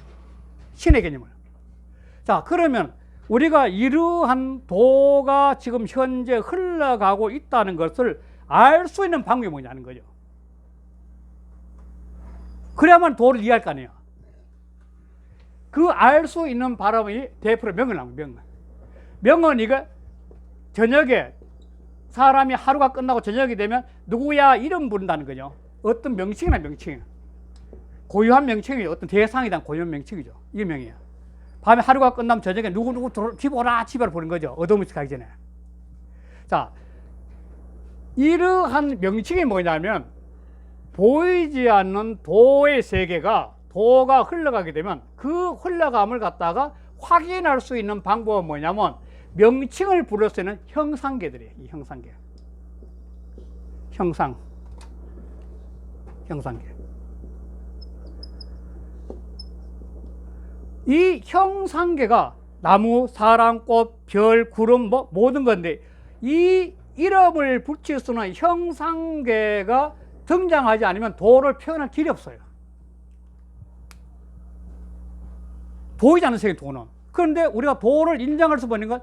신의 개념을. 자, 그러면 우리가 이러한 도가 지금 현재 흘러가고 있다는 것을 알 수 있는 방법이 뭐냐는 거죠. 그래야만 도를 이해할 거 아니에요. 그 알 수 있는 바람이 대표로 명을 나옵니다. 명은 이거 저녁에 사람이 하루가 끝나고 저녁이 되면 누구야 이름 부른다는 거죠. 어떤 명칭이나 명칭. 고유한 명칭이 어떤 대상에 대한 고유한 명칭이죠. 이게 명이에요. 밤에 하루가 끝나면 저녁에 누구 집 오라 집으로 부르는 거죠. 어둠이 가기 전에. 자, 이러한 명칭이 뭐냐면 보이지 않는 도의 세계가 도가 흘러가게 되면 그 흘러감을 갖다가 확인할 수 있는 방법은 뭐냐면 명칭을 부를 수 있는 형상계들이에요. 이 형상계. 형상계. 이 형상계가 나무, 사람, 꽃, 별, 구름 모든 건데 이 이름을 붙일 수는 형상계가 등장하지 않으면 도를 표현할 길이 없어요. 보이지 않는 세계 도는. 그런데 우리가 도를 인정할 수 있는 건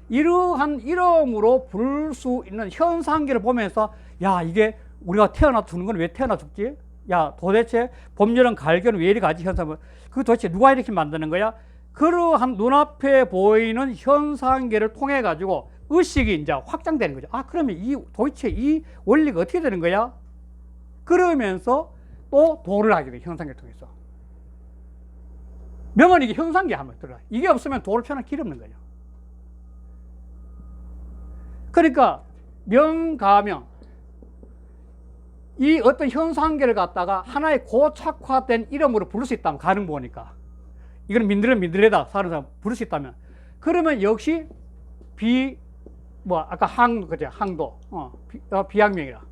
이러한 이름으로 부를 수 있는 현상계를 보면서 야, 이게 우리가 태어나 죽는 건 왜 태어나 죽지? 야, 도대체 봄, 여름, 가을은 왜 이리 가지? 현상을. 그 도대체 누가 이렇게 만드는 거야? 그러한 눈앞에 보이는 현상계를 통해 가지고 의식이 이제 확장되는 거죠. 아, 그러면 도대체 이 원리가 어떻게 되는 거야? 그러면서 또 도를 하게 돼요. 현상계를 통해서. 명은 이게 형상계 하면 들어가. 이게 없으면 도를 표현할 길이 없는 거죠. 그러니까 명가명 이 어떤 현상계를 갖다가 하나의 고착화된 이름으로 부를 수 있다면 가능 보니까 이거는 민들레다 사는 사람 부를 수 있다면 그러면 역시 뭐 아까 그죠? 항도 비양명이라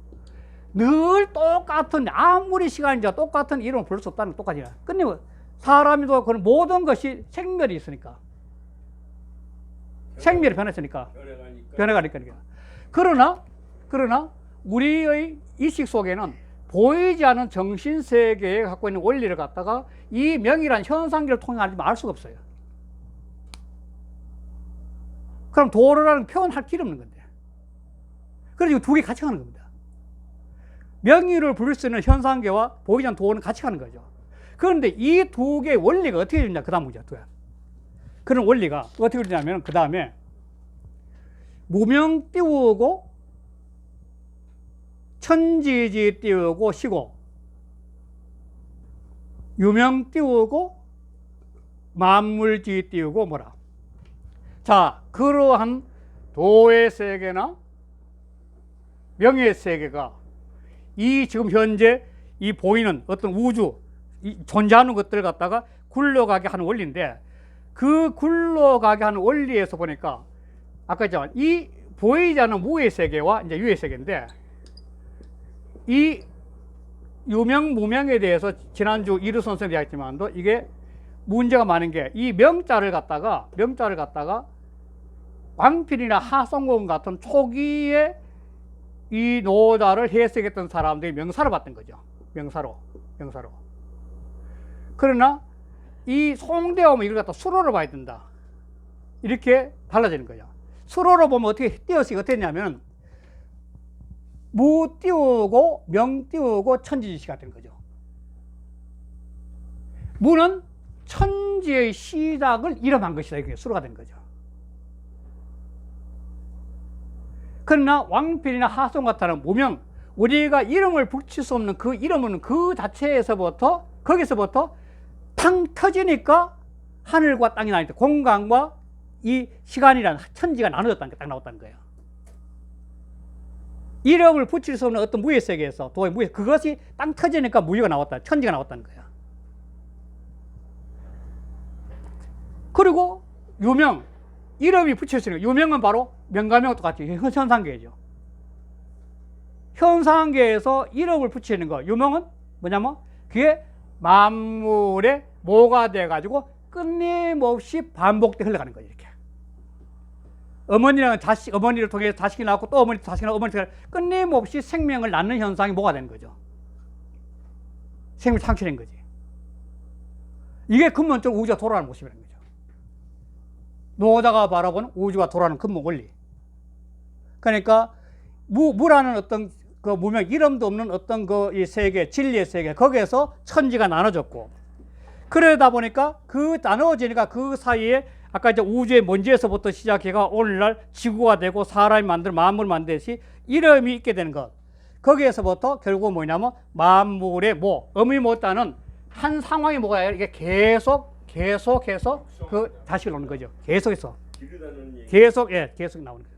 늘 똑같은 아무리 시간이 지나 똑같은 이름을 부를 수 없다는 건 똑같이야. 근데 뭐 사람이도 그런 모든 것이 생멸이 있으니까 생멸이 변했으니까 변해가니까 그러나 우리의 의식 속에는 보이지 않는 정신 세계에 갖고 있는 원리를 갖다가 이 명이란 현상계를 통해 알 수가 없어요. 그럼 도로라는 표현할 길이 없는 건데. 그래서 두 개 같이 가는 겁니다. 명의를 부를 수 있는 현상계와 보이지 않는 도는 같이 가는 거죠. 그런데 이 두 개의 원리가 어떻게 되냐, 그 다음 문제야. 그런 원리가 어떻게 되냐면, 그 다음에 무명 띄우고 천지지 띄우고 시고, 유명 띄우고 만물지 띄우고 뭐라. 자, 그러한 도의 세계나 명의 세계가 이 지금 현재 이 보이는 어떤 우주, 이 존재하는 것들을 갖다가 굴러가게 하는 원리인데, 그 굴러가게 하는 원리에서 보니까 아까 했지만 이 보이지 않는 무의 세계와 이제 유의 세계인데, 이 유명 무명에 대해서 지난주 이르 선생님이 이야기했지만도 이게 문제가 많은 게, 이 명자를 갖다가 왕필이나 하성공 같은 초기에 이 노자를 해석했던 사람들이 명사로 봤던 거죠. 명사로. 그러나 이 송대하면 이걸 갖다 수로로 봐야 된다. 이렇게 달라지는 거죠. 수로로 보면 어떻게 띄어쓰기가 어떻게 되냐면 무 띄우고 명 띄우고 천지지시가 되는 거죠. 무는 천지의 시작을 이름한 것이다. 이게 수로가 되는 거죠. 그러나 왕필이나 하성 같은 무명, 우리가 이름을 붙일 수 없는 그 이름은 그 자체에서부터, 거기서부터 탕 터지니까 하늘과 땅이 나뉘다. 공간과 이 시간이라는 천지가 나눠졌다는 게 딱 나왔다는 거예요. 이름을 붙일 수 없는 어떤 무의 세계에서, 도의 무의, 그것이 땅 터지니까 무의가 나왔다. 천지가 나왔다는 거예요. 그리고 유명, 이름이 붙일 수 있는, 유명은 바로 명가명과 똑같이 현상계죠. 현상계에서 이름을 붙이는 거, 유명은 뭐냐면 그게 만물의 모가 돼가지고 끊임없이 반복돼 흘러가는 거예요. 이렇게 어머니랑 자식, 어머니를 통해 자식이 낳고 또 어머니, 자식이 낳고 어머니 통해 끊임없이 생명을 낳는 현상이 뭐가 되는 거죠? 생명 창출인 거지. 이게 근본적으로 우주가 돌아가는 모습이라는 거죠. 노자가 바라보는 우주가 돌아가는 근본 원리. 그러니까 무라는 어떤 그 무명, 이름도 없는 어떤 그 이 세계, 진리의 세계, 거기에서 천지가 나눠졌고, 그러다 보니까 그 나눠지니까 그 사이에 아까 이제 우주의 먼지에서부터 시작해가 오늘날 지구가 되고 사람이 만든 만물을 만들듯이 이름이 있게 되는 것. 거기에서부터 결국 뭐냐면 만물의 모, 의미 못다는 한 상황이 뭐가 아니라 이게 계속해서 그 자식을 놓는 거죠. 계속 나오는 거예요.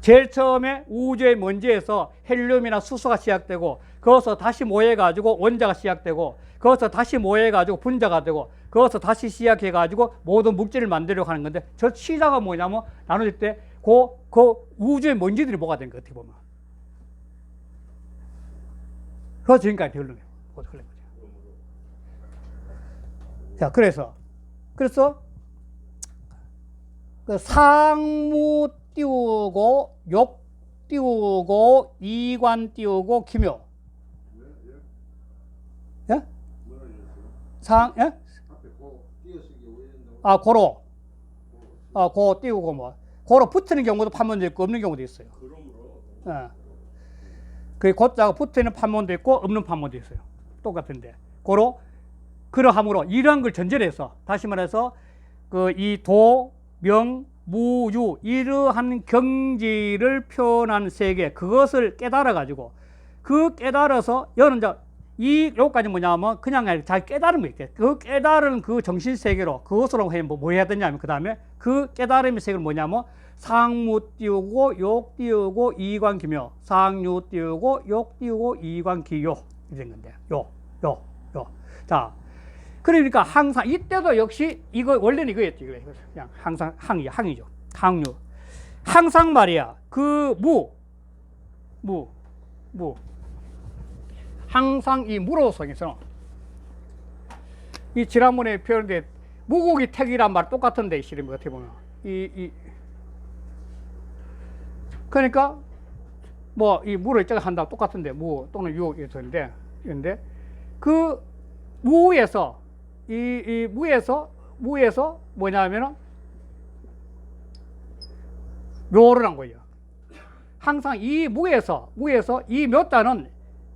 제일 처음에 우주의 먼지에서 헬륨이나 수소가 시작되고, 거기서 다시 모여가지고 원자가 시작되고, 거기서 다시 모여가지고 분자가 되고, 거기서 다시 시작해가지고 모든 물질을 만들려고 하는 건데, 저 시작은 뭐냐면 나눠질 때 그 우주의 먼지들이 뭐가 된 거예요. 어떻게 보면. 그래서 지금까지 흘러요. 자, 그래서 그 상무 띄우고 욕 띄우고 이관 띄우고 기묘. 예? 예? 아, 고로. 아, 고 띄우고 뭐. 고로 붙는 경우도 판문도 있고 없는 경우도 있어요. 예. 그 고자가 붙는 판문도 있고 없는 판문도 있어요. 똑같은데. 고로 그러함으로 이러한 걸 전제로 해서, 다시 말해서 그 이 도, 명, 무, 유, 이러한 경지를 표현한 세계, 그것을 깨달아 가지고, 그 깨달아서 여는 이제 요까지 뭐냐면 그냥 자기 깨달은 거 있대. 그 깨달은 그 정신 세계로, 그것으로 뭐 해야 되냐면, 그 다음에 그 깨달음의 세계는 뭐냐면 상무 띄우고 욕 띄우고 이관 기묘, 상유 띄우고 욕 띄우고 이관 기요 이런 건데, 요. 자, 그러니까 항상 이때도 역시 이거 원래는 이거였지. 그냥 항상 항이죠. 항류. 항상 말이야. 그 항상 이 무로 속에서 이 지난번에 표현된 무고기 택이란 말 똑같은데 실은 어떻게 보면 그러니까 뭐 이 무를 제가 한다고 똑같은데 무 또는 유 이런데 그 무에서 이 무에서 뭐냐면은 묘를 한 거예요. 항상 이 무에서 이 묘자는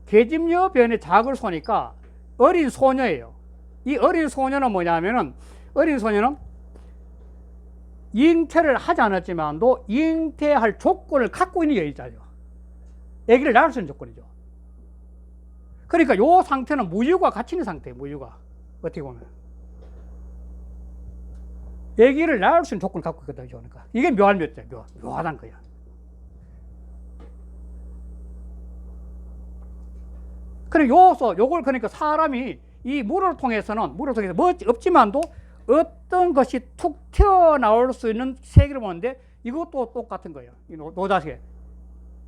계집녀 변의 작을 소니까 어린 소녀예요. 이 어린 소녀는 뭐냐면은 어린 소녀는 잉태를 하지 않았지만도 잉태할 조건을 갖고 있는 여자죠. 아기를 낳을 수 있는 조건이죠. 그러니까 요 상태는 무유가 같이 있는 상태예요. 무유가 어떻게 보면 아기를 낳을 수 있는 조건을 갖고 있거든요. 그러니까 이게 묘한 묘자, 묘하다는 거야. 그래 요걸 그러니까 사람이 이 물을 통해서 뭐 없지만도 어떤 것이 툭 튀어나올 수 있는 세계를 보는데 이것도 똑같은 거예요. 이 노자세.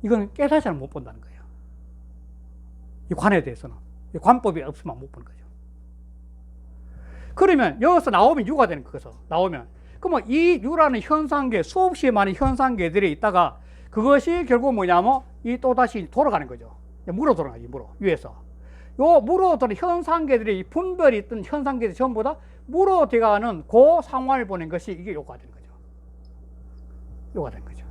이거는 깨닫지 못 본다는 거예요. 이 관에 대해서는. 이 관법이 없으면 못 보는 거죠. 그러면 여기서 나오면 유가 되는 거죠. 나오면. 그러면 이 유라는 현상계, 수없이 많은 현상계들이 있다가 그것이 결국 뭐냐면 이 또다시 돌아가는 거죠. 물어 돌아가지, 물어. 위에서. 요 물어 들어가는 현상계들이 분별이 있던 현상계들이 전부 다 물어 들어가는 그 상황을 보는 것이 이게 요가 되는 거죠. 요가 되는 거죠.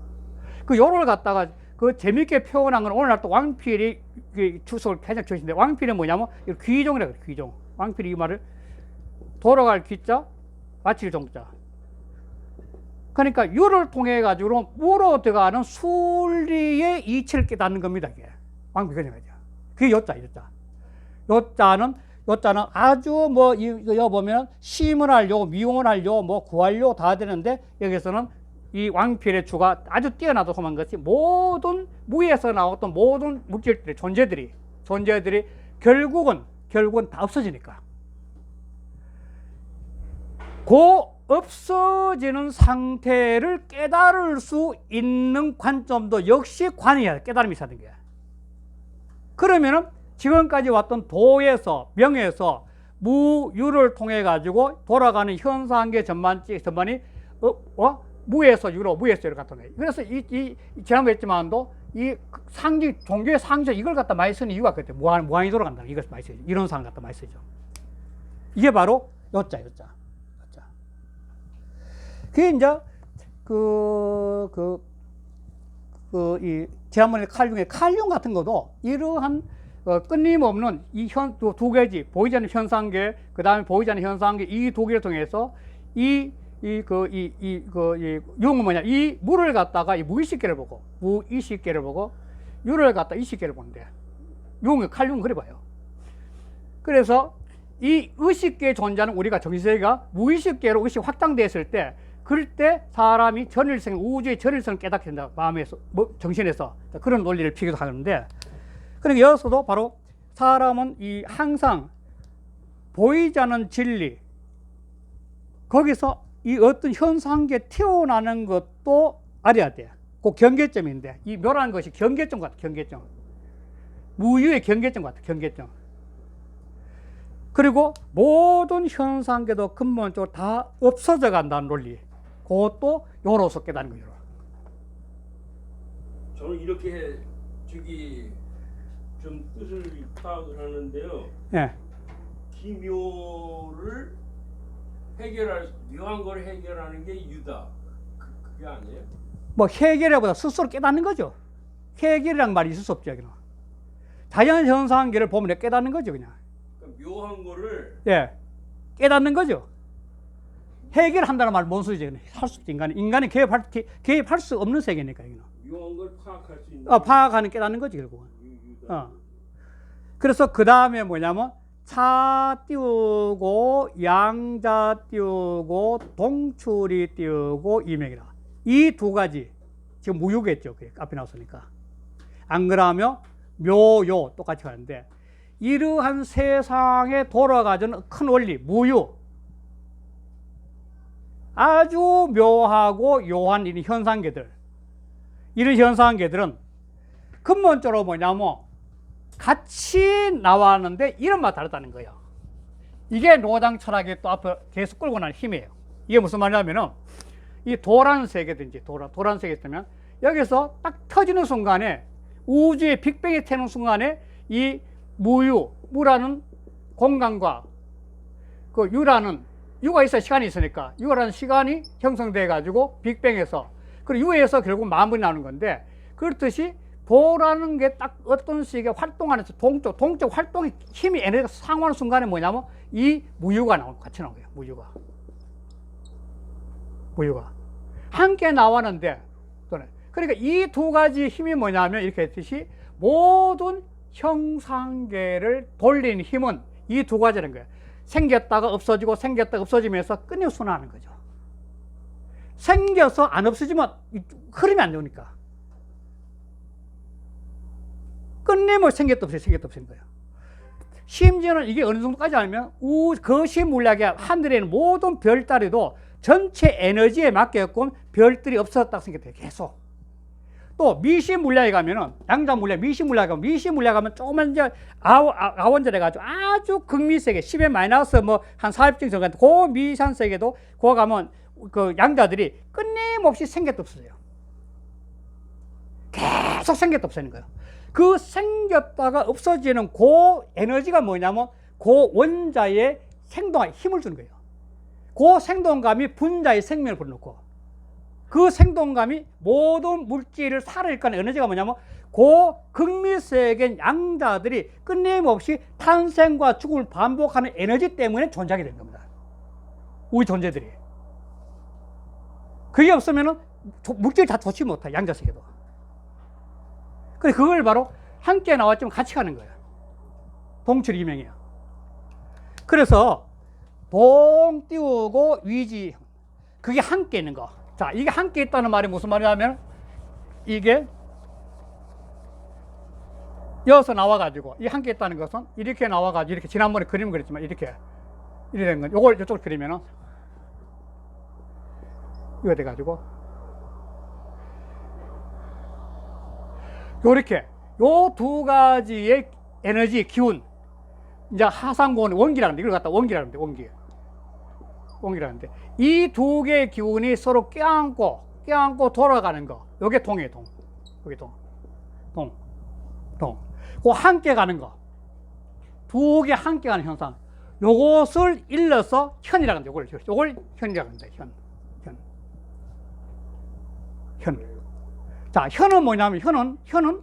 그 요를 갖다가 그 재밌게 표현한 건 오늘날 또 왕필이 주석을 해석 주신데 왕필이 뭐냐면 귀종이라고 해요. 귀종. 왕필이 이 말을 돌아갈 귀자, 마칠 종자. 그러니까 유를 통해 가지고 물어 들어가는 순리의 이치를 깨닫는 겁니다. 이게 왕필이 그런 거죠. 그게 요자. 요자는 아주 뭐 이거 보면 심을 하려, 미용을 하려, 뭐 구하려 다 되는데 여기서는 이 왕필의 주가 아주 뛰어나도 험한 것이 모든 무에서 나왔던 모든 물질들이 존재들이 결국은 다 없어지니까 그 없어지는 상태를 깨달을 수 있는 관점도 역시 관이야. 깨달음이 있어야 되는 거야. 그러면은 지금까지 왔던 도에서 명에서 무유를 통해 가지고 돌아가는 현상계 전반이 무에서 유로 같은 거예요. 그래서 이 지난번에 했지만도 이 상징 종교의 상징 이걸 갖다 많이 쓰는 이유가 그때 무한히 돌아간다는 이것을 많이 쓰죠. 이런 상을 갖다 많이 쓰죠. 이게 바로 요자. 그게 이제 이 지난번에 칼륨 같은 것도 이러한 끊임없는 이 두 개지 보이지 않는 현상계, 그 다음에 보이지 않는 현상계 이 두 개를 통해서 이 유는 뭐냐? 이 물을 갖다가 이 무의식계를 보고 유를 갖다 의식계를 보는데 유는 칼륨은 그래 봐요. 그래서 이 의식계에 존재하는 우리가 정신세계가 무의식계로 의식 확장됐을 때 그럴 때 사람이 전일성, 우주의 전일성을 깨닫게 된다. 마음에서, 정신에서. 그런 논리를 피기도 하는데, 그러니까 여기서도 바로 사람은 이 항상 보이지 않는 진리, 거기서 이 어떤 현상계 튀어나오는 것도 알아야 돼. 그 경계점인데, 이 묘라는 것이 경계점 같아, 경계점. 무유의 경계점 같아, 경계점. 그리고 모든 현상계도 근본적으로 다 없어져 간다는 논리. 그것도 요로서 깨닫는 거죠. 저는 이렇게 좀 뜻을 파악을 하는데요. 예. 기묘를 묘한 걸 해결하는 게 유다. 그게 아니에요? 뭐 해결보다 스스로 깨닫는 거죠. 해결이란 말이 있을 수 없죠. 여기는. 자연 현상계를 보면 깨닫는 거죠, 그냥. 그러니까 묘한 거를 깨닫는 거죠. 해결한다는 말 뭔 소리지? 할 수 없지. 인간이 개입할 수 없는 세계니까. 여기는. 묘한 걸 파악할 수 있는. 파악하는 깨닫는 거지, 결국은. 그래서 그 다음에 뭐냐면 차 띄우고 양자 띄우고 동출이 띄우고 이명이라. 이 두 가지 지금 무유겠죠. 앞에 나왔으니까. 안 그러면 묘요 똑같이 하는데 이러한 세상에 돌아가는 큰 원리 무유. 아주 묘하고 요한 이런 현상계들, 이런 현상계들은 근본적으로 뭐냐면 같이 나왔는데 이름만 다르다는 거예요. 이게 노장 철학이 또 앞으로 계속 끌고 나는 힘이에요. 이게 무슨 말이냐면은 이 도라는 세계든지 도라는 세계 있으면 여기서 딱 터지는 순간에 우주의 빅뱅이 터지는 순간에 이 무라는 공간과 그 유가 있어야 시간이 있으니까 유라는 시간이 형성돼 가지고 빅뱅에서 그리고 유에서 결국 만물이 나오는 건데 그렇듯이 도라는 게 딱 어떤 식의 활동하는 동적 활동의 힘이 에너지가 상호하는 순간에 뭐냐면 이 무유가 같이 나오는 거예요. 무유가 함께 나왔는데 그러니까 이 두 가지 힘이 뭐냐면 이렇게 했듯이 모든 형상계를 돌리는 힘은 이 두 가지라는 거예요. 생겼다가 없어지고 생겼다가 없어지면서 끊임없이 순환하는 거죠. 생겨서 안 없어지면 흐름이 안 되니까 끊임없이 생겼다 없어진 거예요. 심지어는 이게 어느 정도까지 하면 거시 물리학의 하늘에 있는 모든 별따리도 전체 에너지에 맞게끔 별들이 없어졌다고 생각돼요. 계속. 또 미시 물리학에 가면은 양자 물리학, 미시 물리학 가면 조금만 이제 아원절 해가지고 아주 극미세계 10의 마이너스 뭐 한 40층 정도 그 미세한 세계도 그거 가면 그 양자들이 끊임없이 생겼다 없어져요. 계속 생겼다 없어지는 거예요. 그 생겼다가 없어지는 그 에너지가 뭐냐면 그 원자의 생동에 힘을 주는 거예요. 그 생동감이 분자의 생명을 불러놓고 그 생동감이 모든 물질을 살아있는 에너지가 뭐냐면 그 극미세계 양자들이 끊임없이 탄생과 죽음을 반복하는 에너지 때문에 존재하게 된 겁니다. 우리 존재들이. 그게 없으면 물질이 다 좋지 못해, 양자세계도. 그래서 그걸 바로 함께 나왔지만 같이 가는 거예요. 동출이명이에요. 그래서 동 띄우고 위지, 그게 함께 있는 거. 자, 이게 함께 있다는 말이 무슨 말이냐면 이게 여기서 나와가지고 이 함께 있다는 것은 이렇게 나와가지고 이렇게 지난번에 그림 그렸지만 이렇게 된 건 요걸 이쪽으로 그리면은 이거 돼가지고 요렇게 요 두 가지의 에너지 기운 이제 하상고원 원기라는데 이걸 갖다 원기라는데 원기라는데 이 두 개의 기운이 서로 껴안고 돌아가는 거 요게 동이에요. 여기 동 그 함께 가는 거 두 개 함께 가는 현상 요것을 일러서 현이라고 합니다. 요걸 현이라고 합니다. 현. 자, 현은 뭐냐면 현은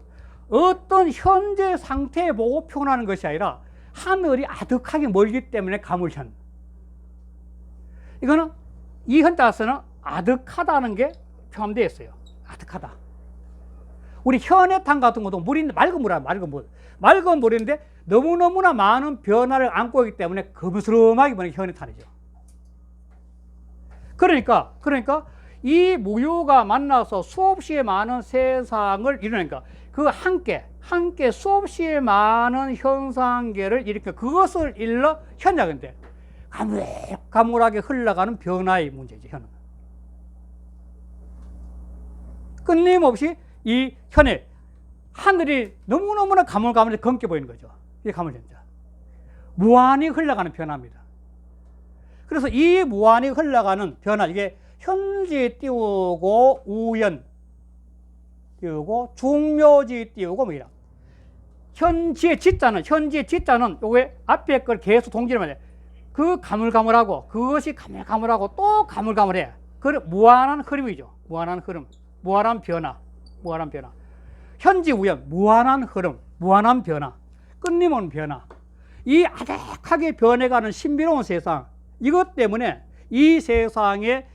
어떤 현재 상태 보고 표현하는 것이 아니라 하늘이 아득하게 멀기 때문에 가물현. 이거는 이 현자에서는 아득하다는 게 표현되어 있어요. 아득하다. 우리 현해탄 같은 것도 물인데 맑은 물인데 너무너무나 많은 변화를 안고 있기 때문에 거무스름하게 보는 게 현해탄이죠. 그러니까 이 무유가 만나서 수없이 많은 세상을 이루니까 그 함께 수없이 많은 현상계를 일으켜 그것을 일러 현자인데 가물가물하게 흘러가는 변화의 문제죠. 현은 끊임없이 이 현에 하늘이 너무너무나 가물가물하게 검게 보이는 거죠. 이게 가물현자. 무한히 흘러가는 변화입니다. 그래서 이 무한히 흘러가는 변화, 이게 현지 띄우고 우연 띄우고 중묘지 띄우고 뭐 이런. 현지의 지자는 요게 앞에 걸 계속 동지를 말해. 그 가물가물하고 그것이 가물가물하고 또 가물가물해. 그 무한한 흐름이죠. 무한한 흐름, 무한한 변화. 현지 우연, 무한한 흐름, 무한한 변화, 끊임없는 변화. 이 아득하게 변해가는 신비로운 세상, 이것 때문에 이 세상에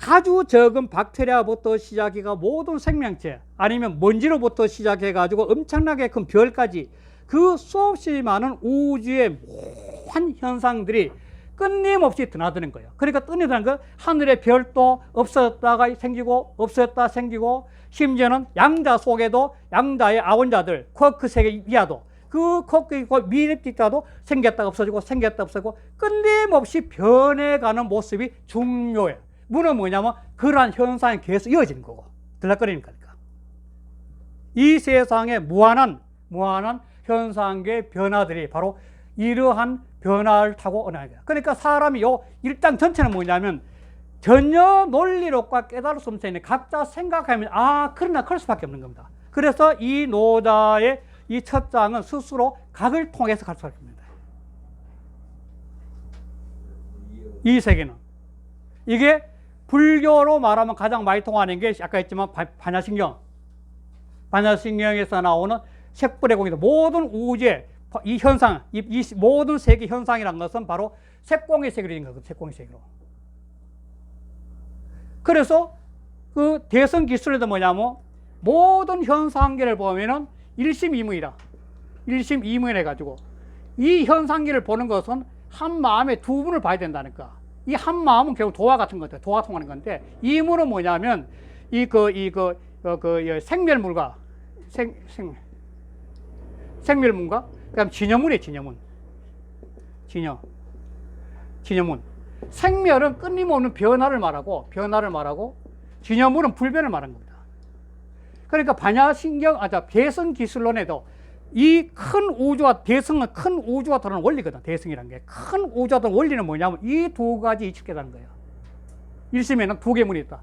아주 적은 박테리아부터 시작해가 모든 생명체 아니면 먼지로부터 시작해가지고 엄청나게 큰 별까지 그 수없이 많은 우주의 모든 현상들이 끊임없이 드나드는 거예요. 그러니까 드나드는 건 하늘의 별도 없어졌다가 생기고 없어졌다 생기고 심지어는 양자 속에도 양자의 아원자들 쿼크 세계 이하도 그 쿼크 미립자도 생겼다가 없어지고 생겼다가 없어지고 끊임없이 변해가는 모습이 중요해요. 무는 뭐냐면 그러한 현상이 계속 이어지는 거고 들락거리는 거니까. 이 세상에 무한한 현상의 변화들이 바로 이러한 변화를 타고 오는 거예요. 그러니까 사람이 요 일당 전체는 뭐냐면 전혀 논리력과 깨달을 수 없는 각자 생각하면 그러나 그럴 수밖에 없는 겁니다. 그래서 이 노자의 이 첫 장은 스스로 각을 통해서 갈 수밖에 없습니다. 이 세계는 이게 불교로 말하면 가장 많이 통하는 게 아까 했지만 반야신경에서 나오는 색불의 공이다. 모든 우주의 이 현상, 이 모든 세계 현상이라는 것은 바로 색공의 세계로 된 거거든요. 색공의 세계로. 그래서 그 대성 기술에도 뭐냐면 모든 현상계를 보면은 일심이무이다. 일심이무이 해가지고 이 현상계를 보는 것은 한 마음에 두 분을 봐야 된다니까. 이 한 마음은 결국 도화 같은 거죠. 도화 통하는 건데 이무는 뭐냐면 생멸물과 생멸문과 그다음 진여문이에요. 진여문. 생멸은 끊임없는 변화를 말하고 진여문은 불변을 말하는 겁니다. 그러니까 대성 기술론에도 이 큰 우주와 대성은 큰 우주와 다른 원리거든. 대성이라는 게 큰 우주와 다른 원리는 뭐냐면 이 두 가지 이치를 깨닫는 거예요. 일심에는 두 개문이 있다.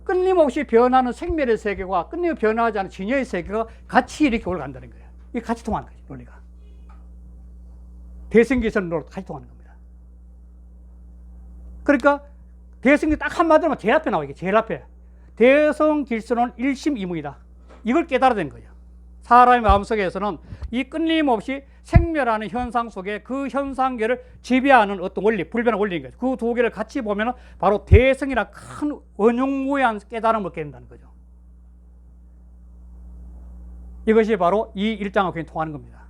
끊임없이 변하는 생멸의 세계와 끊임없이 변하지 않는 진여의 세계가 같이 이렇게 올라간다는 거예요. 이게 같이 통하는 거죠, 논리가. 대성기술론으로 같이 통하는 겁니다. 그러니까 대성기 딱 한마디로 제일 앞에 나오게 제일 앞에 대성기술론 일심이무이다. 이걸 깨달아야 되는 거예요. 사람의 마음속에서는 이 끊임없이 생멸하는 현상 속에 그 현상계를 지배하는 어떤 원리, 불변의 원리인 거죠. 그 두 개를 같이 보면 바로 대성이라 큰 원흉무해한 깨달음을 얻게 된다는 거죠. 이것이 바로 이 일장과 굉장히 통하는 겁니다.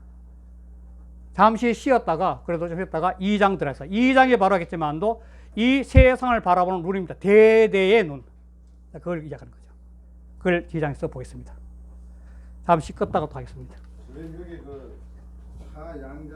잠시 쉬었다가 그래도 좀 쉬었다가 2장 들어서 2장에 바로 하겠지만도 이 세상을 바라보는 눈입니다. 대대의 눈. 그걸 이야기하는 거죠. 그걸 2장에서 보겠습니다. 잠시 껐다가 또 하겠습니다. 여기 그 하양자